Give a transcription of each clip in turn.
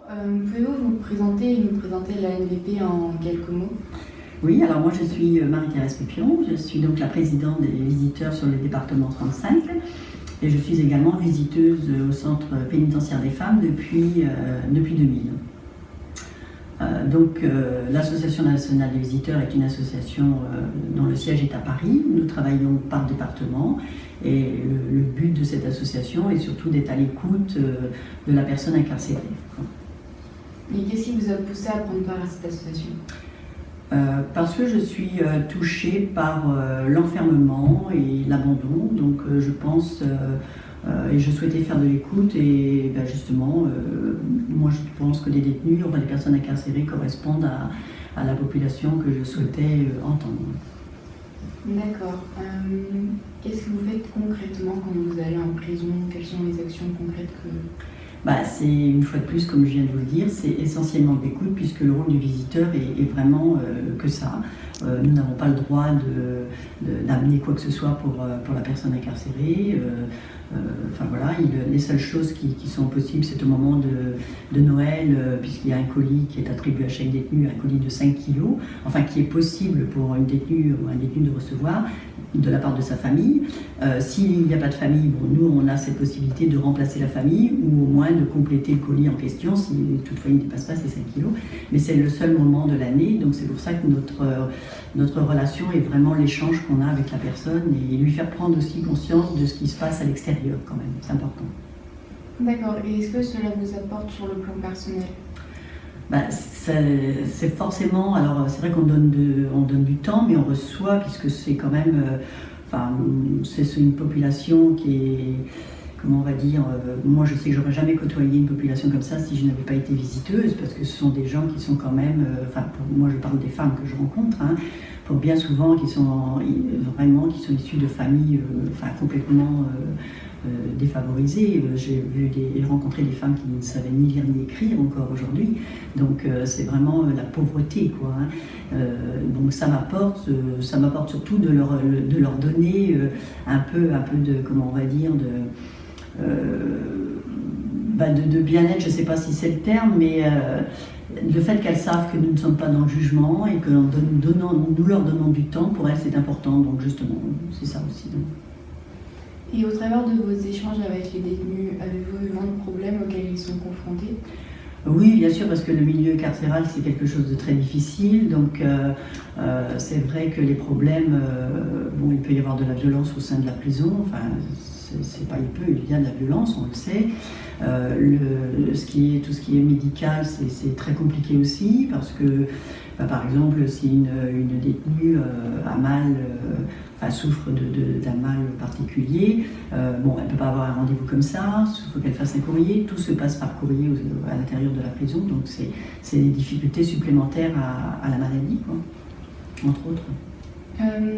Pouvez-vous vous présenter et nous présenter la NVP en quelques mots? Oui, alors moi je suis Marie-Thérèse Pépion, je suis donc la présidente des visiteurs sur le département 35 et je suis également visiteuse au centre pénitentiaire des femmes depuis 2000. L'association nationale des visiteurs est une association dont le siège est à Paris. Nous travaillons par département et le but de cette association est surtout d'être à l'écoute de la personne incarcérée. Et qu'est-ce qui vous a poussé à prendre part à cette association? Parce que je suis touchée par l'enfermement et l'abandon, donc je pense et je souhaitais faire de l'écoute et justement, moi je pense que les détenus, enfin les personnes incarcérées correspondent à la population que je souhaitais entendre. D'accord. Qu'est-ce que vous faites concrètement quand vous allez en prison? Quelles sont les actions concrètes que... C'est une fois de plus, comme je viens de vous le dire, c'est essentiellement d'écoute puisque le rôle du visiteur est vraiment que ça. Nous n'avons pas le droit d'amener quoi que ce soit pour la personne incarcérée. Les seules choses qui sont possibles, c'est au moment de Noël, puisqu'il y a un colis qui est attribué à chaque détenu, un colis de 5 kilos, enfin qui est possible pour une détenue ou un détenu de recevoir de la part de sa famille. S'il n'y a pas de famille, nous on a cette possibilité de remplacer la famille ou au moins de compléter le colis en question si toutefois il ne dépasse pas ces 5 kilos. Mais c'est le seul moment de l'année, donc c'est pour ça que notre relation est vraiment l'échange qu'on a avec la personne et lui faire prendre aussi conscience de ce qui se passe à l'extérieur quand même, c'est important. D'accord, et est-ce que cela vous apporte sur le plan personnel? C'est forcément, alors c'est vrai qu'on donne du temps, mais on reçoit, puisque c'est quand même, c'est une population qui est, comment on va dire, moi je sais que j'aurais jamais côtoyé une population comme ça si je n'avais pas été visiteuse, parce que ce sont des gens qui sont quand même, moi je parle des femmes que je rencontre, pour bien souvent qui sont issues de familles complètement défavorisées. J'ai rencontré des femmes qui ne savaient ni lire ni écrire encore aujourd'hui, donc c'est vraiment la pauvreté, quoi. Donc ça m'apporte surtout de leur donner un peu de, comment on va dire, de bien-être, je ne sais pas si c'est le terme, mais le fait qu'elles savent que nous ne sommes pas dans le jugement et que nous leur donnons du temps, pour elles c'est important, donc justement, c'est ça aussi. Donc. Et au travers de vos échanges avec les détenus, avez-vous eu moins de problèmes auxquels ils sont confrontés? Oui, bien sûr, parce que le milieu carcéral, c'est quelque chose de très difficile. Donc, c'est vrai que les problèmes, il peut y avoir de la violence au sein de la prison. Enfin, il y a de la violence, on le sait. Tout ce qui est médical, c'est très compliqué aussi, parce que, par exemple, si une détenue a mal, souffre d'un mal particulier, elle ne peut pas avoir un rendez-vous comme ça, il faut qu'elle fasse un courrier, tout se passe par courrier à l'intérieur de la prison, donc c'est des difficultés supplémentaires à la maladie, quoi, entre autres.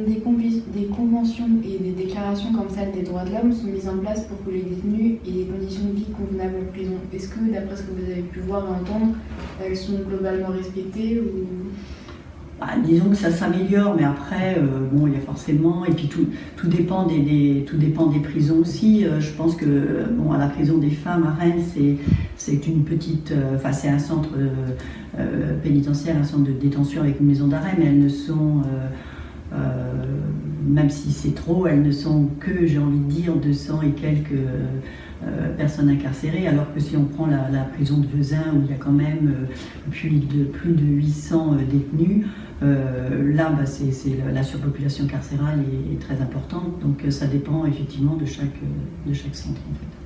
Des conventions et des déclarations comme celle des droits de l'homme sont mises en place pour que les détenus aient des conditions de vie convenables en prison. Est-ce que, d'après ce que vous avez pu voir et entendre, elles sont globalement respectées ou... Disons que ça s'améliore, mais après, il y a forcément, et puis tout dépend des prisons aussi. Je pense que à la prison des femmes à Rennes, c'est une petite, c'est un centre pénitentiaire, un centre de détention avec une maison d'arrêt, mais elles ne sont, même si c'est trop, elles ne sont que, j'ai envie de dire, 200 et quelques personnes incarcérées, alors que si on prend la prison de Vezin, où il y a quand même plus de 800 détenus, la surpopulation carcérale est très importante, donc ça dépend effectivement de chaque centre en fait.